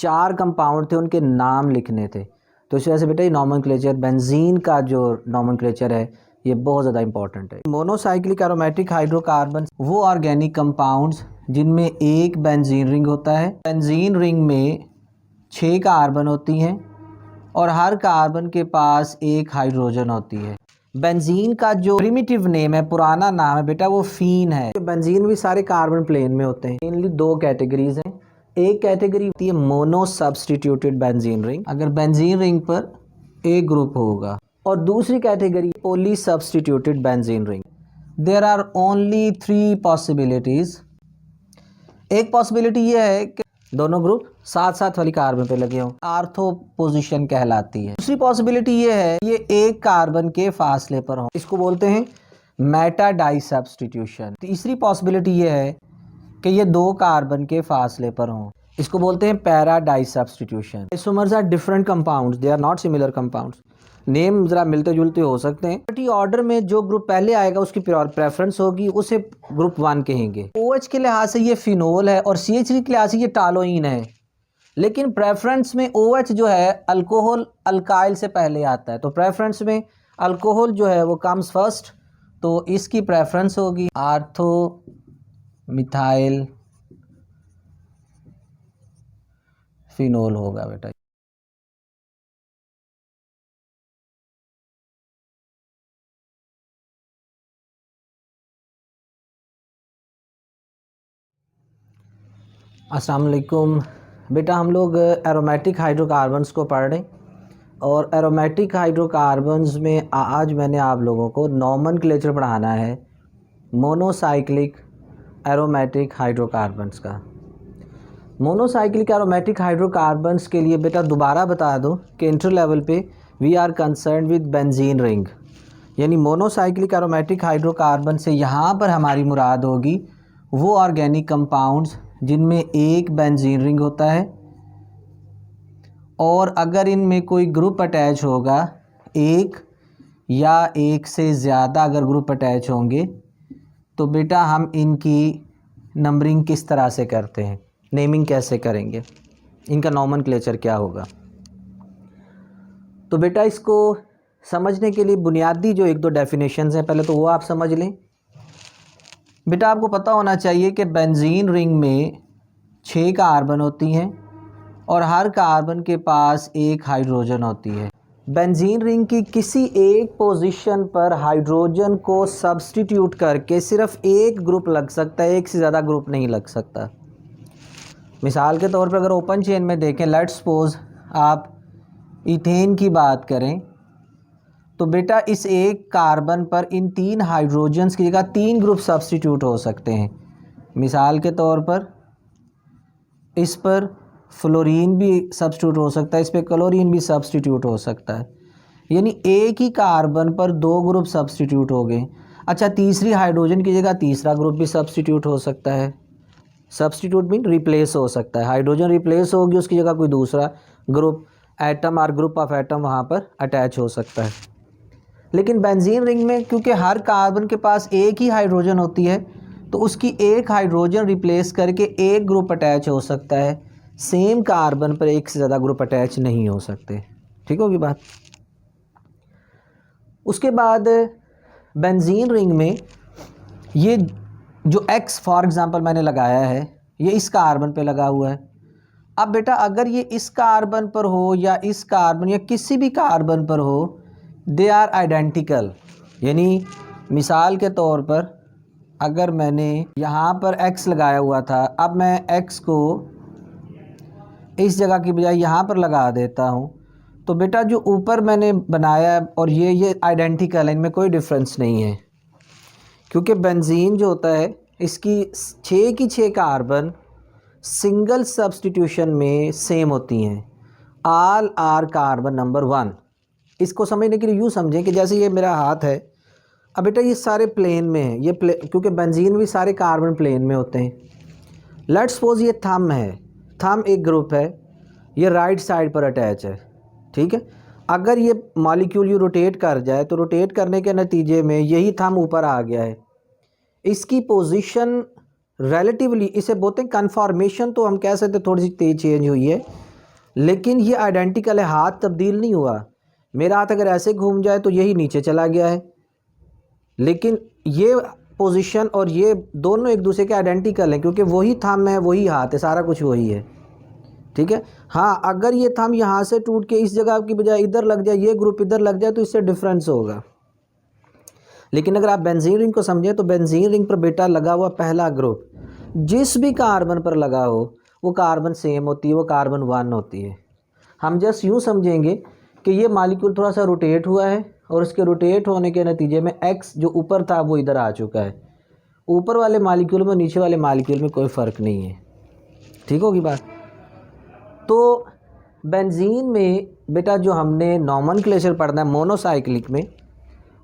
4 compound थे, उनके नाम लिखने थे। तो इस वजह से बेटा ये नॉमेनक्लेचर, बेंजीन का जो नॉमेनक्लेचर है ये बहुत ज़्यादा इंपॉर्टेंट है। मोनोसाइक्लिक एरोमेटिक हाइड्रोकार्बन वो ऑर्गेनिक कंपाउंड्स जिनमें एक बेंजीन रिंग होता है। बेंजीन रिंग में 6 कार्बन होती हैं और हर कार्बन के पास एक हाइड्रोजन होती है। बेंजीन का जो प्रिमिटिव नेम है, पुराना नाम है बेटा, वो फीन है। बेंजीन भी सारे कार्बन प्लेन में होते हैं। मेनली 2 कैटेगरीज हैं। एक कैटेगरी होती है मोनो सब्सटीट्यूटेड बेंजीन रिंग, अगर बेंजीन रिंग पर एक ग्रुप होगा, और दूसरी category poly substituted benzene ring. There are only 3 possibilities. एक पॉसिबिलिटी ये है कि दोनों ग्रुप साथ साथ वाली कार्बन पे लगे हों, आर्थो पोजीशन कहलाती है। दूसरी पॉसिबिलिटी ये है ये एक कार्बन के फासले पर हों, इसको बोलते हैं मेटा डाई सब्सटीट्यूशन। तीसरी पॉसिबिलिटी ये है कि ये 2 कार्बन के फासले पर हों, इसको बोलते हैं para di substitution. Isomers are different compounds, they are not similar compounds. Name ज़रा मिलते जुलते हो सकते हैं, बट ये ऑर्डर में जो ग्रुप पहले आएगा उसकी प्रेफरेंस होगी, उसे ग्रुप 1 कहेंगे। OH के लिहाज से ये फिनोल है और CH3 के लिहाज से ये टालोइन है, लेकिन प्रेफरेंस में OH जो है अल्कोहल अल्काइल से पहले आता है, तो प्रेफरेंस में अल्कोहल जो है वो कम्स फर्स्ट, तो इसकी प्रेफरेंस होगी आर्थो मिथाइल फिनोल होगा बेटा। अस्सलाम वालेकुम बेटा, हम लोग एरोमेटिक हाइड्रोकार्बन्स को पढ़ रहे हैं और एरोमेटिक हाइड्रोकार्बन्स में आज मैंने आप लोगों को नॉमेनक्लेचर पढ़ाना है मोनोसाइक्लिक एरोमेटिक हाइड्रोकार्बन्स का। मोनोसाइक्लिक एरोमेटिक हाइड्रोकार्बन्स के लिए बेटा दोबारा बता दूं कि इंटर लेवल पे we are concern with benzene ring, यानी मोनोसाइक्लिक एरोमेटिक हाइड्रोकार्बन से यहाँ पर हमारी मुराद होगी वो ऑर्गेनिक कंपाउंड्स जिनमें एक बेंजीन रिंग होता है और अगर इनमें कोई ग्रुप अटैच होगा, एक या एक से ज़्यादा अगर ग्रुप अटैच होंगे, तो बेटा हम इनकी नंबरिंग किस तरह से करते हैं, नेमिंग कैसे करेंगे, इनका नॉमेनक्लेचर क्या होगा। तो बेटा इसको समझने के लिए बुनियादी जो 1-2 डेफिनेशंस हैं पहले तो वो आप समझ लें। बेटा आपको पता होना चाहिए कि बेंजीन रिंग में 6 कार्बन होती हैं और हर कार्बन के पास एक हाइड्रोजन होती है। बेंजीन रिंग की किसी एक पोजीशन पर हाइड्रोजन को सब्स्टिट्यूट करके सिर्फ एक ग्रुप लग सकता है, एक से ज़्यादा ग्रुप नहीं लग सकता। मिसाल के तौर पर अगर ओपन चेन में देखें, लेट्स सपोज आप इथेन की बात करें, तो बेटा इस एक कार्बन पर इन 3 हाइड्रोजन्स की जगह 3 ग्रुप सब्स्टिट्यूट हो सकते हैं। मिसाल के तौर पर इस पर फ्लोरीन भी सब्स्टिट्यूट हो सकता है, इस पर क्लोरीन भी सब्स्टिट्यूट हो सकता है, यानी एक ही कार्बन पर 2 ग्रुप सब्स्टिट्यूट हो गए। अच्छा, तीसरी हाइड्रोजन की जगह तीसरा ग्रुप भी सब्स्टिट्यूट हो सकता है। सब्स्टिट्यूट मीन रिप्लेस हो सकता है, हाइड्रोजन रिप्लेस होगी, उसकी जगह कोई दूसरा ग्रुप एटम और ग्रुप ऑफ एटम वहाँ पर अटैच हो सकता है। लेकिन बेंजीन रिंग में क्योंकि हर कार्बन के पास एक ही हाइड्रोजन होती है, तो उसकी एक हाइड्रोजन रिप्लेस करके एक ग्रुप अटैच हो सकता है, सेम कार्बन पर एक से ज़्यादा ग्रुप अटैच नहीं हो सकते। ठीक होगी बात। उसके बाद बेंजीन रिंग में ये जो X फॉर एग्ज़ाम्पल मैंने लगाया है, ये इस कार्बन पे लगा हुआ है। अब बेटा अगर ये इस कार्बन पर हो या इस कार्बन या किसी भी कार्बन पर हो, दे आर आइडेंटिकल, यानी मिसाल के तौर पर अगर मैंने यहाँ पर X लगाया हुआ था, अब मैं X को इस जगह की बजाय यहाँ पर लगा देता हूँ, तो बेटा जो ऊपर मैंने बनाया और ये आइडेंटिकल है, इनमें कोई डिफरेंस नहीं है, क्योंकि बेंजीन जो होता है इसकी 6 की 6 कार्बन सिंगल सब्स्टिट्यूशन में सेम होती हैं, ऑल आर कार्बन नंबर 1। इसको समझने के लिए यूँ समझें कि जैसे ये मेरा हाथ है, अब बेटा ये सारे प्लेन में है, ये क्योंकि बेंजीन भी सारे कार्बन प्लेन में होते हैं। लेट्स सपोज ये थंब है, थंब एक ग्रुप है, ये राइट साइड पर अटैच है, ठीक है। अगर ये मॉलिक्यूल यू रोटेट कर जाए तो रोटेट करने के नतीजे में यही थंब ऊपर आ गया है, इसकी पोजीशन रिलेटिवली, इसे बोलते हैं कन्फॉर्मेशन, तो हम कह सकते थोड़ी सी तेज चेंज हुई है, लेकिन ये आइडेंटिकल है, हाथ तब्दील नहीं हुआ। मेरा हाथ अगर ऐसे घूम जाए तो यही नीचे चला गया है, लेकिन ये पोजीशन और ये दोनों एक दूसरे के आइडेंटिकल हैं, क्योंकि वही थंब है, वही हाथ है, सारा कुछ वही है। ठीक है। हाँ, अगर ये थंब यहाँ से टूट के इस जगह की बजाय इधर लग जाए, ये ग्रुप इधर लग जाए, तो इससे डिफरेंस होगा। लेकिन अगर आप बेंजीन रिंग को समझें तो बेंजीन रिंग पर बेटा लगा हुआ पहला ग्रुप जिस भी कार्बन पर लगा हो वो कार्बन सेम होती है, वो कार्बन 1 होती है। हम जस्ट यूँ समझेंगे कि ये मालिक्यूल थोड़ा सा रोटेट हुआ है और इसके रोटेट होने के नतीजे में एक्स जो ऊपर था वो इधर आ चुका है। ऊपर वाले मालिक्यूल में नीचे वाले मालिक्यूल में कोई फ़र्क नहीं है। ठीक होगी बात। तो बेंजीन में बेटा जो हमने नॉमेनक्लेचर पढ़ना है मोनोसाइक्लिक में,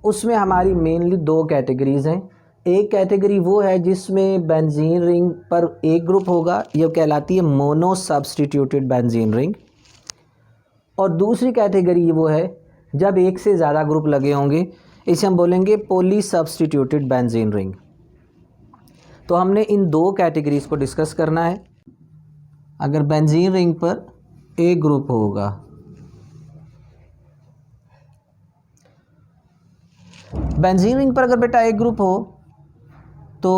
उसमें हमारी मेनली 2 कैटेगरीज़ हैं। एक कैटेगरी वो है जिसमें बेंजीन रिंग पर एक ग्रुप होगा, ये कहलाती है मोनो सब्सटीट्यूटेड बेंजीन रिंग। और दूसरी कैटेगरी वो है जब एक से ज़्यादा ग्रुप लगे होंगे, इसे हम बोलेंगे पॉली सब्सटीट्यूटेड बेंजीन रिंग। तो हमने इन 2 कैटेगरीज़ को डिस्कस करना है। अगर बेंजीन रिंग पर एक ग्रुप होगा, बेंजीन रिंग पर अगर बेटा एक ग्रुप हो तो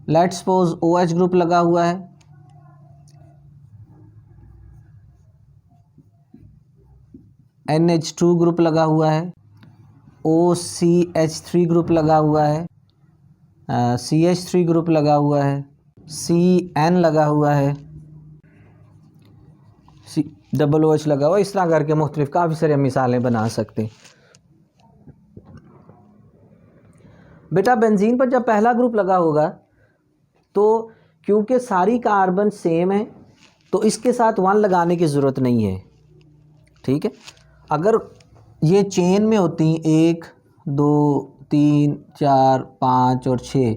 लेट्स सपोज OH ग्रुप लगा हुआ है, NH2 ग्रुप लगा हुआ है, OCH3 ग्रुप लगा हुआ है, CH3 ग्रुप लगा हुआ है, CN लगा हुआ है, COOH लगा हुआ है। इस तरह करके मुख्तलिफ काफ़ी सारे मिसालें बना सकते हैं। बेटा बेंजीन पर जब पहला ग्रुप लगा होगा तो क्योंकि सारी कार्बन सेम है तो इसके साथ 1 लगाने की ज़रूरत नहीं है। ठीक है। अगर ये चेन में होती 1 2 3 4 5 और 6,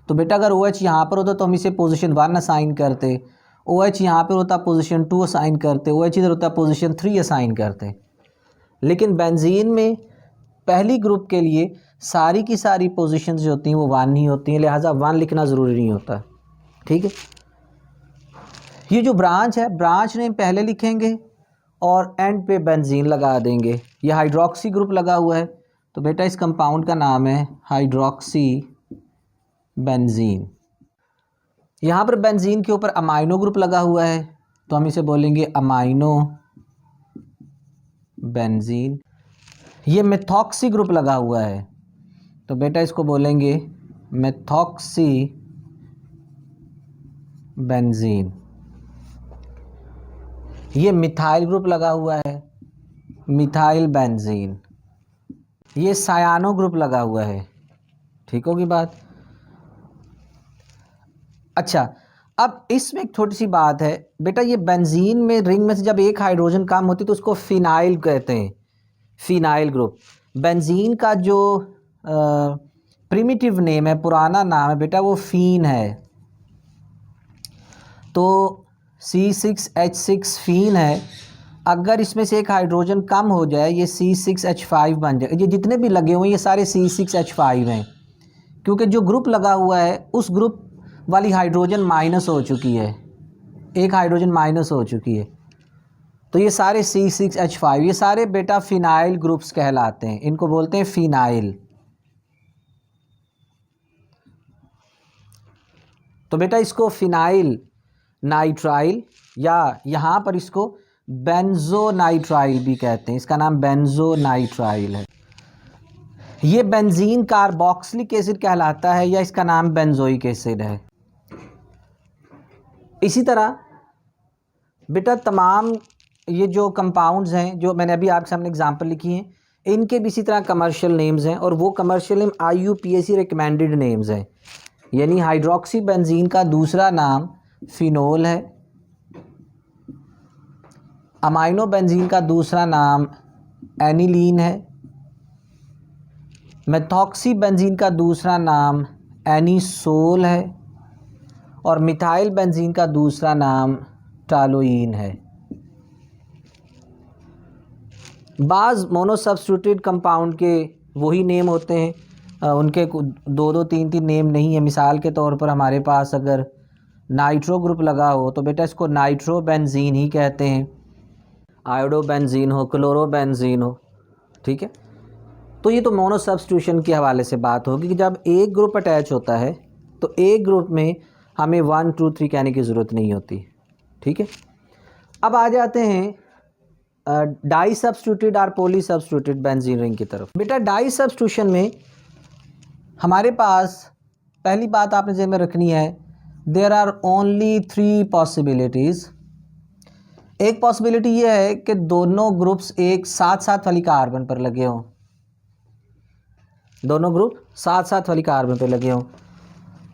तो बेटा अगर OH यहाँ पर होता तो हम इसे पोजीशन 1 असाइन करते, OH यहाँ पर होता पोजीशन 2 असाइन करते, OH इधर होता पोजीशन 3 असाइन करते। लेकिन बेंजीन में पहली ग्रुप के लिए सारी की सारी पोजीशंस जो होती हैं वो 1 ही होती हैं, लिहाजा 1 लिखना ज़रूरी नहीं होता। ठीक है। ये जो ब्रांच है, ब्रांच नेम पहले लिखेंगे और एंड पे बेंजीन लगा देंगे। ये हाइड्रोक्सी ग्रुप लगा हुआ है तो बेटा इस कंपाउंड का नाम है हाइड्रोक्सी बेंजीन। यहाँ पर बेंजीन के ऊपर अमाइनो ग्रुप लगा हुआ है तो हम इसे बोलेंगे अमाइनो बेंजीन। ये मेथॉक्सी ग्रुप लगा हुआ है तो बेटा इसको बोलेंगे मेथॉक्सी बेंजीन। ये मिथाइल ग्रुप लगा हुआ है, मिथाइल बेंजीन। ये सायानो ग्रुप लगा हुआ है। ठीक होगी बात। अच्छा, अब इसमें एक छोटी सी बात है बेटा, ये बेंजीन में रिंग में से जब एक हाइड्रोजन कम होती तो उसको फिनाइल कहते हैं, फिनाइल ग्रुप। बेंजीन का जो प्रिमिटिव नेम है, पुराना नाम है बेटा, वो फीन है। तो C6H6 फीन है। अगर इसमें से एक हाइड्रोजन कम हो जाए ये C6H5 बन जाए। ये जितने भी लगे हुए हैं ये सारे C6H5 हैं, क्योंकि जो ग्रुप लगा हुआ है उस ग्रुप वाली हाइड्रोजन माइनस हो चुकी है, एक हाइड्रोजन माइनस हो चुकी है। तो ये सारे C6H5 ये सारे बेटा फिनाइल ग्रुप्स कहलाते हैं, इनको बोलते हैं फिनाइल। तो बेटा इसको फिनाइल नाइट्राइल या यहाँ पर इसको बेंजोनाइट्राइल भी कहते हैं, इसका नाम बेंजोनाइट्राइल है। ये बेंजीन कार्बोक्सिलिक एसिड कहलाता है या इसका नाम बेंजोइक एसिड है। इसी तरह बेटा तमाम ये जो कंपाउंड्स हैं जो मैंने अभी आपके सामने एग्जांपल लिखी हैं, इनके भी इसी तरह कमर्शियल नेम्स हैं और वो commercial name IUPAC recommended names हैं। यानी हाइड्रोक्सी बेंजीन का दूसरा नाम फिनोल है, अमाइनो बेंजीन का दूसरा नाम एनिलीन है, मेथॉक्सी बेंजीन का दूसरा नाम एनिसोल है और मिथाइल बेंजीन का दूसरा नाम टालोइन है। बाज़ मोनोसब्स्टिट्यूटेड कंपाउंड के वही नेम होते हैं, उनके 2-2 3-3 नेम नहीं है। मिसाल के तौर पर हमारे पास अगर नाइट्रो ग्रुप लगा हो तो बेटा इसको नाइट्रोबेंजीन ही कहते हैं, आयोडोबेंजीन हो, क्लोरोबेंजीन हो, ठीक है। तो ये तो मोनो सब्स्टिट्यूशन के हवाले से बात होगी कि जब एक ग्रुप अटैच होता है तो एक ग्रुप में हमें 1 2 3 कहने की ज़रूरत नहीं होती, ठीक है। अब आ जाते हैं डाई सब्स्टिट्यूटेड और पॉली सब्स्टिट्यूटेड बेंजीन रिंग की तरफ। बेटा डाई सब्स्टिट्यूशन में हमारे पास पहली बात आपने ज़हन में रखनी है, देयर आर ओनली 3 पॉसिबिलिटीज़। एक पॉसिबिलिटी ये है कि दोनों ग्रुप्स एक साथ साथ वाली कार्बन पर लगे हों, दोनों ग्रुप साथ साथ वाली कार्बन पर लगे हों।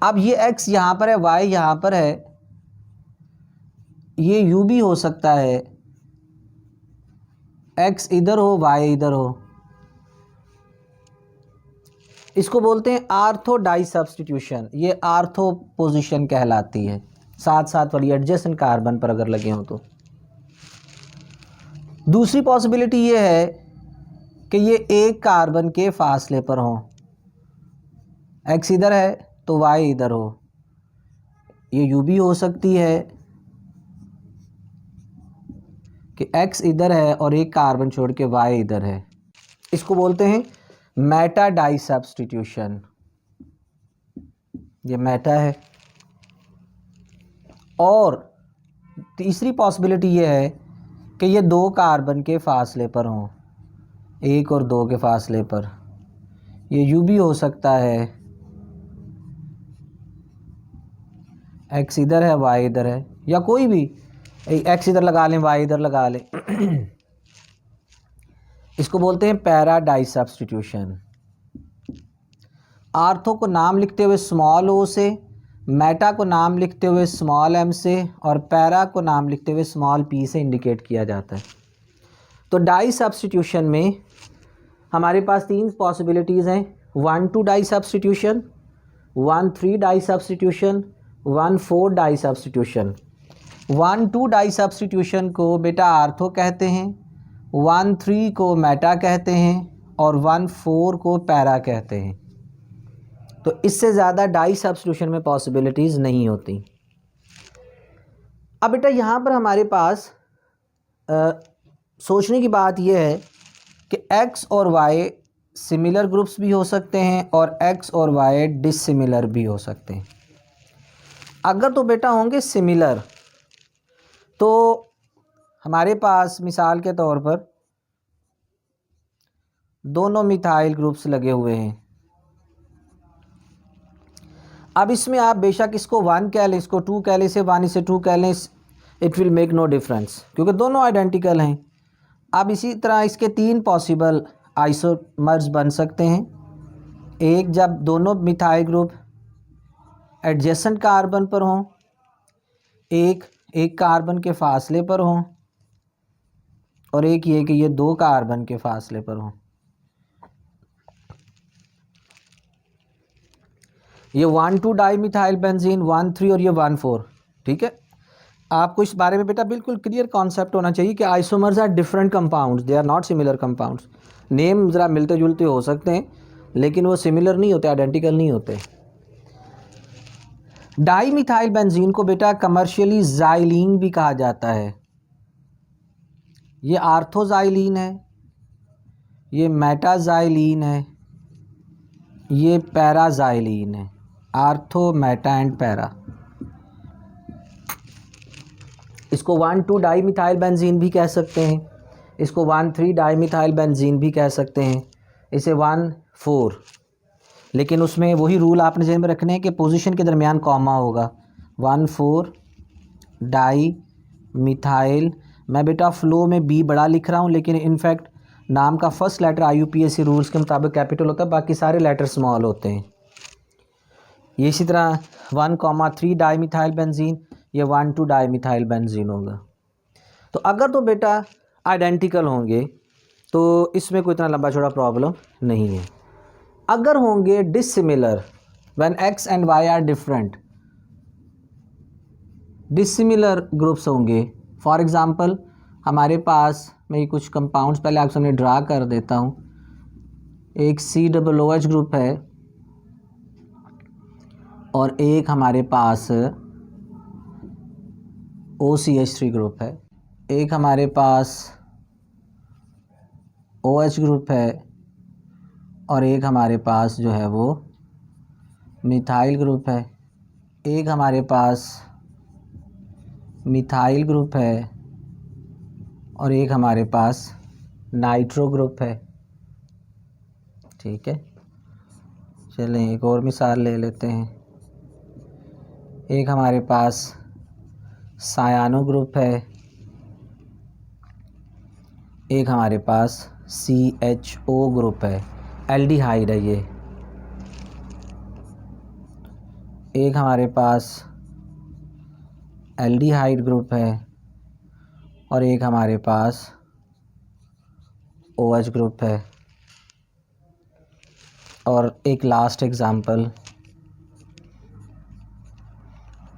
अब ये X यहाँ पर है, Y यहाँ पर है, ये U भी हो सकता है, X इधर हो Y इधर हो। इसको बोलते हैं आर्थो डाई सब्स्टिट्यूशन, ये आर्थो पोजीशन कहलाती है, साथ साथ वाली एडजेसेंट कार्बन पर अगर लगे हों तो। दूसरी पॉसिबिलिटी ये है कि ये एक कार्बन के फासले पर हों, X इधर है तो Y इधर हो, ये U भी हो सकती है कि X इधर है और एक कार्बन छोड़ के Y इधर है। इसको बोलते हैं मेटा डाई सब्स्टिट्यूशन, ये मेटा है। और तीसरी पॉसिबिलिटी ये है कि ये 2 कार्बन के फासले पर हों, 1 और 2 के फासले पर, ये U भी हो सकता है, X इधर है Y इधर है, या कोई भी X इधर लगा लें Y इधर लगा लें। इसको बोलते हैं पैरा डाई सब्स्टिट्यूशन। आर्थो को नाम लिखते हुए स्मॉल ओ से, मेटा को नाम लिखते हुए स्मॉल m से, और पैरा को नाम लिखते हुए स्मॉल p से इंडिकेट किया जाता है। तो डाई सब्स्टिट्यूशन में हमारे पास 3 पॉसिबिलिटीज़ हैं, 1 2 di substitution, 1 3 di substitution, 1 4 di substitution. 1 2 di substitution को बेटा आर्थो कहते हैं, 1 3 को मेटा कहते हैं और 1 4 को पैरा कहते हैं। तो इससे ज़्यादा डाई सब्स्टिट्यूशन में पॉसिबिलिटीज़ नहीं होती। अब बेटा यहाँ पर हमारे पास सोचने की बात यह है कि X और Y सिमिलर ग्रुप्स भी हो सकते हैं और X और Y डिसिमिलर भी हो सकते हैं। अगर तो बेटा होंगे सिमिलर तो हमारे पास मिसाल के तौर पर दोनों मिथाइल ग्रुप्स लगे हुए हैं। अब इसमें आप बेशक इसको 1 कह लें, इसको 2 कह लें, इसे 1 इसे 2 कह लें, it will make no difference क्योंकि दोनों आइडेंटिकल हैं। अब इसी तरह इसके 3 पॉसिबल आइसोमर्स बन सकते हैं। एक, जब दोनों मिथाइल ग्रुप एडजेसेंट कार्बन पर हों, एक कार्बन के फासले पर हों, और एक ये कि ये 2 कार्बन के फासले पर हों। ये 1 2 डाई मिथाइल बेंजीन, 1 3 और ये 1 4, ठीक है। आपको इस बारे में बेटा बिल्कुल क्लियर कॉन्सेप्ट होना चाहिए कि isomers are different compounds, they are not similar compounds. Name ज़रा मिलते जुलते हो सकते हैं लेकिन वो सिमिलर नहीं होते, आइडेंटिकल नहीं होते। डाई मिथाइल बेंजीन को बेटा कमर्शियली ज़ाइलीन भी कहा जाता है। ये आर्थोज़ाइलीन है, ये मेटाज़ाइलीन है, ये पैराज़ाइलीन है। Ortho, Meta and para. इसको 1 2 डाई मिथाइल बेंजीन भी कह सकते हैं, इसको 1 3 डाई मिथाइल बेंजीन भी कह सकते हैं, इसे 1 4, लेकिन उसमें वही रूल आपने ज़हन में रखने हैं कि पोजीशन के दरमियान कॉमा होगा। 1 4 डाई मिथाइल, मैं बेटा फ्लो में बी बड़ा लिख रहा हूँ लेकिन इनफैक्ट नाम का फर्स्ट लेटर IUPAC रूल्स के मुताबिक कैपिटल होता है, बाकी सारे लेटर स्मॉल होते हैं। ये इसी तरह 1 3 डाई मिथाइल बेंजीन, ये 1 2 डाई मिथाइल बेंजीन होगा। तो अगर तो बेटा आइडेंटिकल होंगे तो इसमें कोई इतना लंबा चौड़ा प्रॉब्लम नहीं है। अगर होंगे dissimilar, when X and Y are different, dissimilar groups होंगे। फॉर एग्ज़ाम्पल हमारे पास, मैं कुछ कंपाउंड्स पहले आपके सामने ड्रा कर देता हूँ। एक COOH ग्रुप है और एक हमारे पास OCH3 ग्रुप है, एक हमारे पास OH ग्रुप है, और एक हमारे पास जो है वो मिथाइल ग्रुप है। एक हमारे पास मिथाइल ग्रुप है और एक हमारे पास नाइट्रो ग्रुप है। ठीक है, चलें एक और मिसाल ले लेते हैं। एक हमारे पास सायानो ग्रुप है, एक हमारे पास CHO ग्रुप है, एल्डिहाइड है ये। एक हमारे पास एल्डिहाइड ग्रुप है और एक हमारे पास OH ग्रुप है। और एक लास्ट एग्ज़ाम्पल,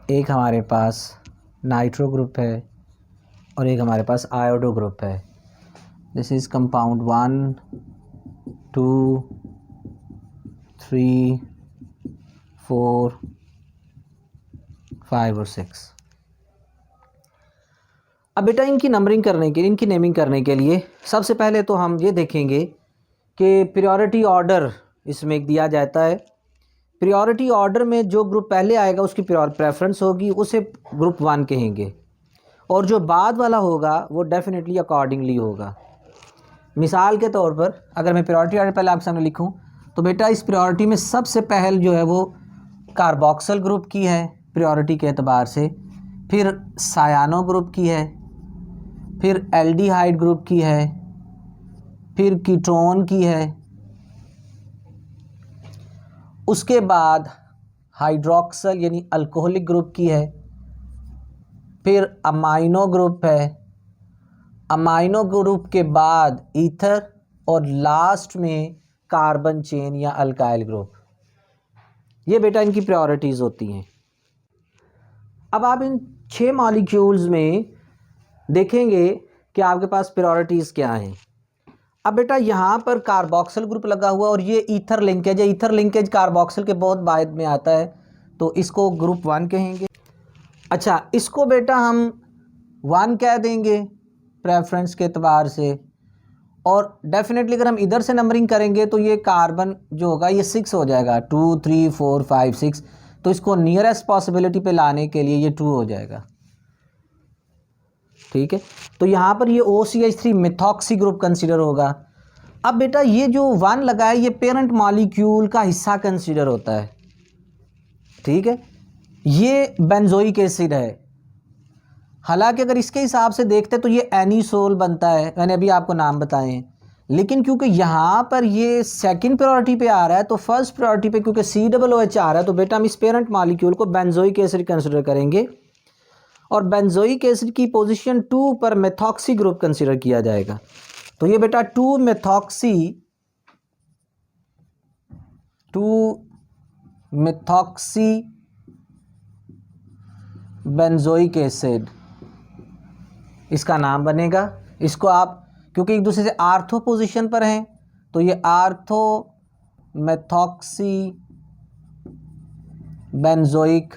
एक हमारे पास नाइट्रो ग्रुप है और एक हमारे पास आयोडो ग्रुप है। दिस इज़ कंपाउंड 1 2 3 4 5 और 6। अब बेटा इनकी नंबरिंग करने के लिए, इनकी नेमिंग करने के लिए सबसे पहले तो हम ये देखेंगे कि प्रायोरिटी ऑर्डर इसमें एक दिया जाता है। प्रायोरिटी ऑर्डर में जो ग्रुप पहले आएगा उसकी प्रेफरेंस होगी, उसे ग्रुप 1 कहेंगे, और जो बाद वाला होगा वो डेफिनेटली अकॉर्डिंगली होगा। मिसाल के तौर पर अगर मैं प्रायोरिटी ऑर्डर पहले आपके सामने लिखूं तो बेटा इस प्रायोरिटी में सबसे पहल जो है वो कार्बोक्सिल ग्रुप की है प्रायोरिटी के एतबार से, फिर सायानो ग्रुप की है, फिर एल्डिहाइड ग्रुप की है, फिर कीटोन की है, उसके बाद हाइड्रोक्सल यानी अल्कोहलिक ग्रुप की है, फिर अमाइनो ग्रुप है, अमाइनो ग्रुप के बाद ईथर, और लास्ट में कार्बन चेन या अल्काइल ग्रुप। ये बेटा इनकी प्रायोरिटीज़ होती हैं। अब आप इन 6 मॉलिक्यूल्स में देखेंगे कि आपके पास प्रायोरिटीज़ क्या हैं। अब बेटा यहाँ पर कार्बोक्सिल ग्रुप लगा हुआ और ये ईथर लिंकेज है। ईथर लिंकेज कार्बोक्सिल के बहुत बाद में आता है, तो इसको ग्रुप 1 कहेंगे। अच्छा, इसको बेटा हम 1 कह देंगे प्रेफरेंस के एतबार से, और डेफिनेटली अगर हम इधर से नंबरिंग करेंगे तो ये कार्बन जो होगा ये 6 हो जाएगा, 2 3 4 5 6। तो इसको नियरेस्ट पॉसिबिलिटी पे लाने के लिए ये 2 हो जाएगा। ठीक है, तो यहाँ पर ये OCH3 मिथॉक्सी ग्रुप कंसीडर होगा। अब बेटा ये जो 1 लगा है ये पेरेंट मॉलिक्यूल का हिस्सा कंसीडर होता है। ठीक है, ये बेंजोइक एसिड है। हालांकि अगर इसके हिसाब से देखते तो ये एनिसोल बनता है, मैंने अभी आपको नाम बताए हैं, लेकिन क्योंकि यहाँ पर ये सेकंड प्रायोरिटी पे आ रहा है तो फर्स्ट प्रायोरिटी पे क्योंकि COOH आ रहा है तो बेटा हम इस पेरेंट मॉलिक्यूल को बेंजोइक एसिड कंसीडर करेंगे, और बेंजोइक एसिड की पोजीशन 2 पर मेथॉक्सी ग्रुप कंसीडर किया जाएगा। तो ये बेटा 2 मेथॉक्सी बेंजोइक एसिड इसका नाम बनेगा। इसको आप क्योंकि एक दूसरे से आर्थो पोजीशन पर हैं तो ये आर्थो मेथॉक्सी बेंजोइक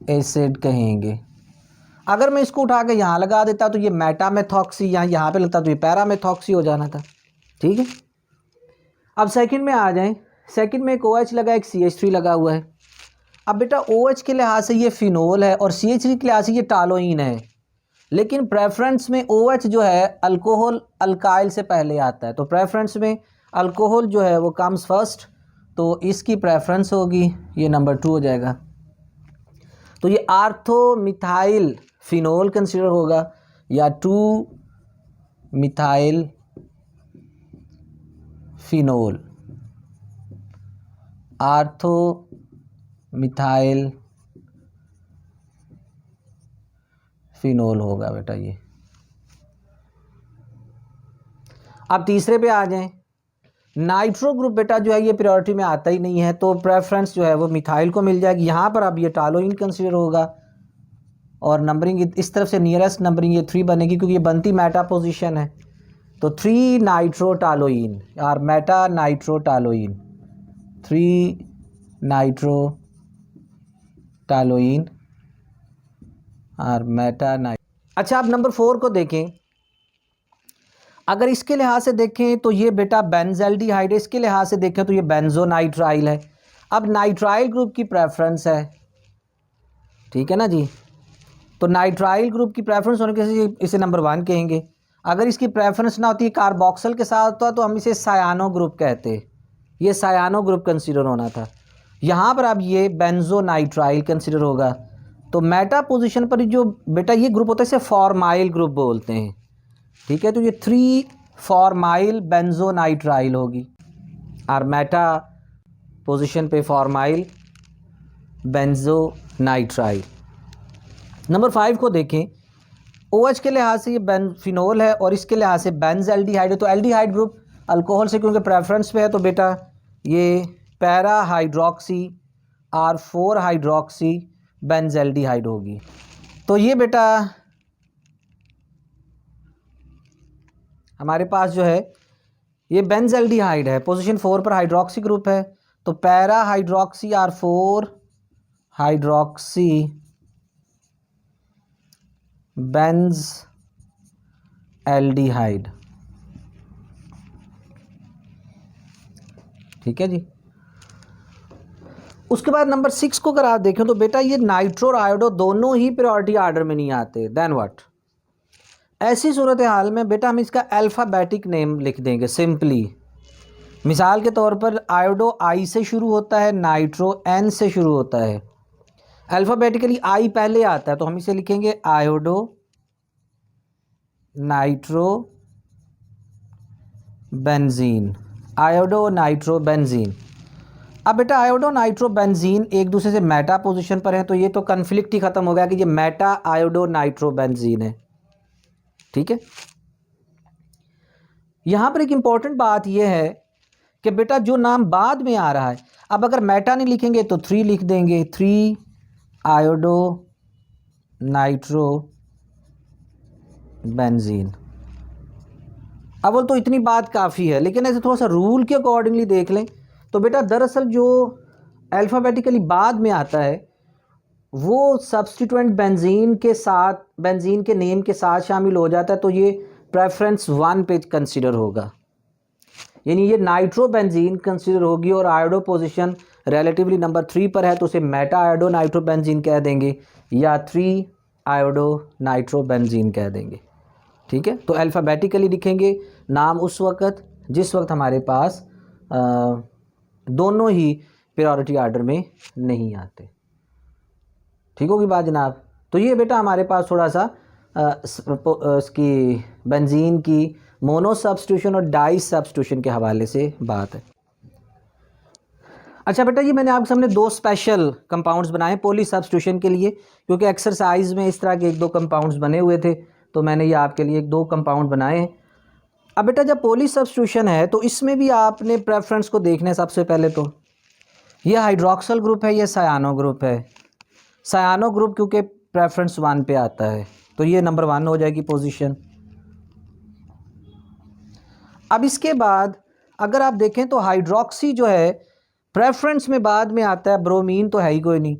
एसिड कहेंगे। अगर मैं इसको उठा के यहाँ लगा देता तो ये मेटामेथॉक्सी, यहाँ पे लगता तो ये पैरामेथॉक्सी हो जाना था। ठीक है, अब सेकंड में आ जाएं। सेकंड में एक OH लगा, एक CH3 लगा हुआ है। अब बेटा OH के लिहाज से ये फिनोल है और CH3 के लिहाज से ये टालोइन है, लेकिन प्रेफरेंस में OH जो है अल्कोहल अल्काइल से पहले आता है, तो प्रेफरेंस में अल्कोहल जो है वो कम्स फर्स्ट, तो इसकी प्रेफरेंस होगी, ये नंबर 2 हो जाएगा। तो ये आर्थो मिथाइल फिनोल कंसीडर होगा या 2 methyl phenol, ortho methyl phenol होगा बेटा ये। अब तीसरे पे आ जाएं। नाइट्रो ग्रुप बेटा जो है ये प्रायोरिटी में आता ही नहीं है, तो प्रेफरेंस जो है वो मिथाइल को मिल जाएगी। यहाँ पर अब ये टालोइन कंसीडर होगा और नंबरिंग इस तरफ से नियरेस्ट नंबरिंग ये 3 बनेगी क्योंकि ये बनती मेटा पोजीशन है, तो 3 नाइट्रोटालोइन और मेटा नाइट्रोटालोइन, 3 नाइट्रोटालोइन और मेटानाइट। अच्छा, आप नंबर 4 को देखें। अगर इसके लिहाज से देखें तो ये बेटा बेंजल्डिहाइड है, इसके लिहाज से देखें तो ये बेंजोनाइट्राइल है। अब नाइट्राइल ग्रुप की प्रेफरेंस है, ठीक है ना जी। तो नाइट्राइल ग्रुप की प्रेफरेंस होने के इसे नंबर 1 कहेंगे। अगर इसकी प्रेफरेंस ना होती, कार्बोक्सिल के साथ होता तो हम इसे सायानो ग्रुप कहते। ये सायानो ग्रुप कंसीडर होना था। यहाँ पर अब ये बेंजोनाइट्राइल कंसीडर होगा। तो मेटा पोजीशन पर जो बेटा ये ग्रुप होता है इसे फॉर्माइल ग्रुप बोलते हैं, ठीक है। तो ये 3 फॉर्माइल बेंजोनाइट्राइल होगी और मेटा पोजीशन पे फॉर्माइल बेंजोनाइट्राइल। नंबर 5 को देखें। OH के लिहाज से ये फिनोल है और इसके लिहाज से बेंजल्डिहाइड है। तो एल्डिहाइड ग्रुप अल्कोहल से क्योंकि प्रेफरेंस पे है तो बेटा ये para hydroxy R4 hydroxy benzaldehyde होगी। तो ये बेटा हमारे पास जो है ये बेंजल्डिहाइड है, पोजीशन 4 पर हाइड्रोक्सी ग्रुप है। तो para hydroxy R4 hydroxy Benz aldehyde, ठीक है जी। उसके बाद नंबर 6 को अगर आप देखें तो बेटा ये नाइट्रो और आयोडो दोनों ही प्रायोरिटी ऑर्डर में नहीं आते। देन व्हाट, ऐसी सूरत हाल में बेटा हम इसका अल्फ़ाबेटिक नेम लिख देंगे सिंपली। मिसाल के तौर पर आयोडो I से शुरू होता है, नाइट्रो N से शुरू होता है। अल्फ़ाबेटिकली I पहले आता है तो हम इसे लिखेंगे iodo nitro benzene, iodo nitro benzene. अब बेटा आयोडो नाइट्रो बेंजीन एक दूसरे से मेटा पोजीशन पर है तो ये तो कन्फ्लिक्ट ही ख़त्म हो गया कि ये मेटा आयोडो नाइट्रो बेंजीन है, ठीक है। यहाँ पर एक इम्पॉर्टेंट बात यह है कि बेटा जो नाम बाद में आ रहा है, अब अगर मेटा नहीं लिखेंगे तो 3 लिख देंगे, 3 आयोडो नाइट्रो बेंजीन। अब वो तो इतनी बात काफ़ी है, लेकिन ऐसे थोड़ा सा रूल के अकॉर्डिंगली देख लें तो बेटा दरअसल जो अल्फ़ाबेटिकली बाद में आता है वो सब्स्टिट्यूएंट बेंजीन के साथ, बेंजीन के नेम के साथ शामिल हो जाता है तो ये प्रेफरेंस 1 पे कंसीडर होगा, यानी ये नाइट्रो बेंजीन कंसीडर होगी और आयोडो पोजीशन रिलेटिवली नंबर 3 पर है तो उसे मेटा आयोडो नाइट्रो बेंजीन कह देंगे या 3 आयोडो नाइट्रो बेंजीन कह देंगे, ठीक है। तो अल्फ़ाबेटिकली लिखेंगे नाम उस वक़्त जिस वक्त हमारे पास दोनों ही प्रायोरिटी ऑर्डर में नहीं आते, ठीक होगी बात जनाब। तो ये बेटा हमारे पास थोड़ा सा इसकी बेंजीन की मोनो सब्स्टिट्यूशन और डाई सब्स्टिट्यूशन के हवाले से बात है। अच्छा बेटा, ये मैंने आपके सामने 2 स्पेशल कंपाउंड्स बनाए पॉली सब्स्टिट्यूशन के लिए, क्योंकि एक्सरसाइज में इस तरह के 1-2 कंपाउंड्स बने हुए थे तो मैंने ये आपके लिए 1-2 कंपाउंड बनाए हैं। अब बेटा जब पॉली सब्स्टिट्यूशन है तो इसमें भी आपने प्रेफरेंस को देखना है। सबसे पहले तो ये हाइड्रोक्सिल ग्रुप है, ये सायानो ग्रुप है। सायानो ग्रुप क्योंकि प्रेफरेंस 1 पे आता है तो ये नंबर 1 हो जाएगी पोजीशन। अब इसके बाद अगर आप देखें तो हाइड्रोक्सी जो है प्रेफरेंस में बाद में आता है, ब्रोमीन तो है ही कोई नहीं।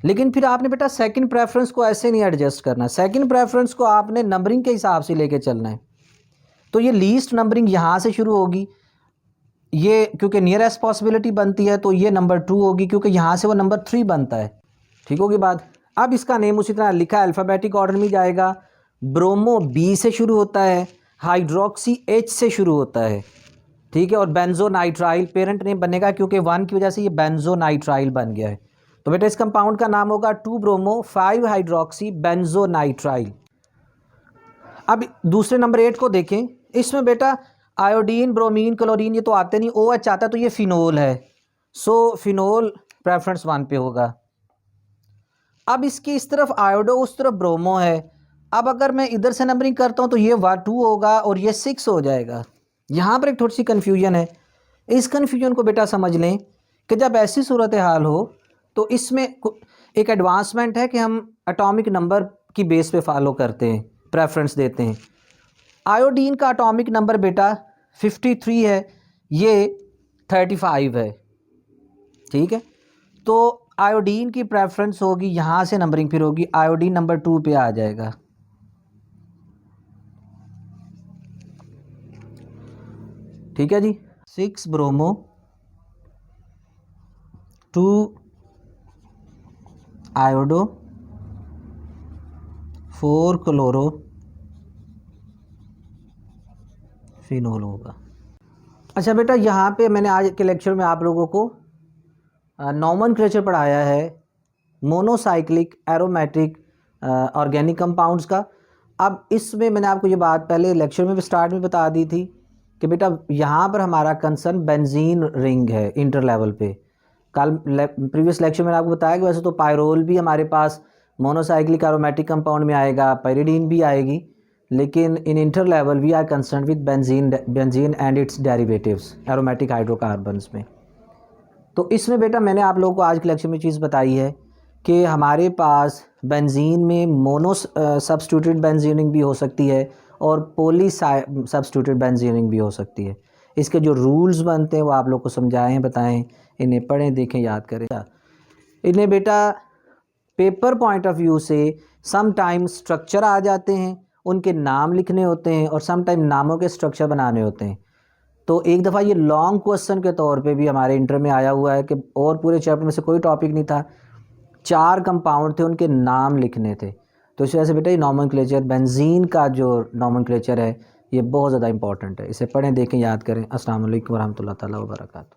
लेकिन फिर आपने बेटा सेकंड प्रेफरेंस को ऐसे नहीं एडजस्ट करना, सेकंड प्रेफरेंस को आपने नंबरिंग के हिसाब से लेके चलना है। तो ये लीस्ट नंबरिंग यहाँ से शुरू होगी, ये क्योंकि नियरेस्ट पॉसिबिलिटी बनती है तो ये नंबर 2 होगी क्योंकि यहाँ से वो नंबर 3 बनता है, ठीक होगी बात। अब इसका नेम उसी तरह लिखा है, अल्फ़ाबेटिक ऑर्डर में जाएगा। ब्रोमो B से शुरू होता है, हाइड्रोक्सी H से शुरू होता है, ठीक है। और बेंजोनाइट्राइल पेरेंट नेम बनेगा क्योंकि 1 की वजह से ये बेंजोनाइट्राइल बन गया है। तो बेटा इस कंपाउंड का नाम होगा 2 ब्रोमो 5 हाइड्रोक्सी बेंजोनाइट्राइल। अब दूसरे नंबर 8 को देखें। इसमें बेटा आयोडीन, ब्रोमीन, क्लोरीन ये तो आते नहीं, OH आता है तो ये फिनोल है। सो फिनोल प्रेफरेंस 1 पे होगा। अब इसकी इस तरफ आयोडो, उस तरफ ब्रोमो है। अब अगर मैं इधर से नंबरिंग करता हूँ तो ये 2 होगा और ये 6 हो जाएगा। यहाँ पर एक थोड़ी सी कन्फ्यूजन है। इस कन्फ्यूजन को बेटा समझ लें कि जब ऐसी सूरत हाल हो तो इसमें एक एडवांसमेंट है कि हम एटॉमिक नंबर की बेस पे फॉलो करते हैं, प्रेफरेंस देते हैं। आयोडीन का एटॉमिक नंबर बेटा 53 है, ये 35 है, ठीक है। तो आयोडीन की प्रेफरेंस होगी, यहाँ से नंबरिंग फिर होगी, आयोडीन नंबर 2 पे आ जाएगा। ठीक है जी। 6 ब्रोमो 2 आयोडो 4 क्लोरो फिनोल होगा। अच्छा बेटा, यहाँ पे मैंने आज के लेक्चर में आप लोगों को नॉमेनक्लेचर पढ़ाया है मोनोसाइक्लिक एरोमेटिक ऑर्गेनिक कंपाउंड्स का। अब इसमें मैंने आपको ये बात पहले लेक्चर में भी स्टार्ट में बता दी थी कि बेटा यहाँ पर हमारा कंसर्न बेंजीन रिंग है इंटर लेवल पे। कल प्रीवियस लेक्चर में आपको बताया कि वैसे तो पायरोल भी हमारे पास मोनोसाइक्लिक एरोमेटिक कंपाउंड में आएगा, पायरिडीन भी आएगी, लेकिन in inter level we are concern with benzene and its derivatives aromatic hydrocarbons में। तो इसमें बेटा मैंने आप लोगों को आज के लेक्चर में चीज़ बताई है कि हमारे पास बेंजीन में मोनो सब्स्टिट्यूटेड बेंजीनिंग भी हो सकती है और पॉली सब्स्टिट्यूटेड बेंजीनिंग भी हो सकती है। इसके जो रूल्स बनते हैं वो आप लोग को समझाएं, बताएं, इन्हें पढ़ें, देखें, याद करें। इन्हें बेटा पेपर पॉइंट ऑफ व्यू से सम टाइम स्ट्रक्चर आ जाते हैं, उनके नाम लिखने होते हैं, और सम टाइम नामों के स्ट्रक्चर बनाने होते हैं। तो एक दफ़ा ये लॉन्ग क्वेश्चन के तौर पे भी हमारे इंटर में आया हुआ है कि और पूरे चैप्टर में से कोई टॉपिक नहीं था, 4 कंपाउंड थे, उनके नाम लिखने थे। तो इस वजह से बेटा ये नॉमेनक्लेचर, बेंजीन का जो नॉमेनक्लेचर है ये बहुत ज़्यादा इंपॉर्टेंट है। इसे पढ़ें, देखें, याद करें। अस्सलाम वालेकुम वरहमतुल्लाहि ताला वबरकातुहू।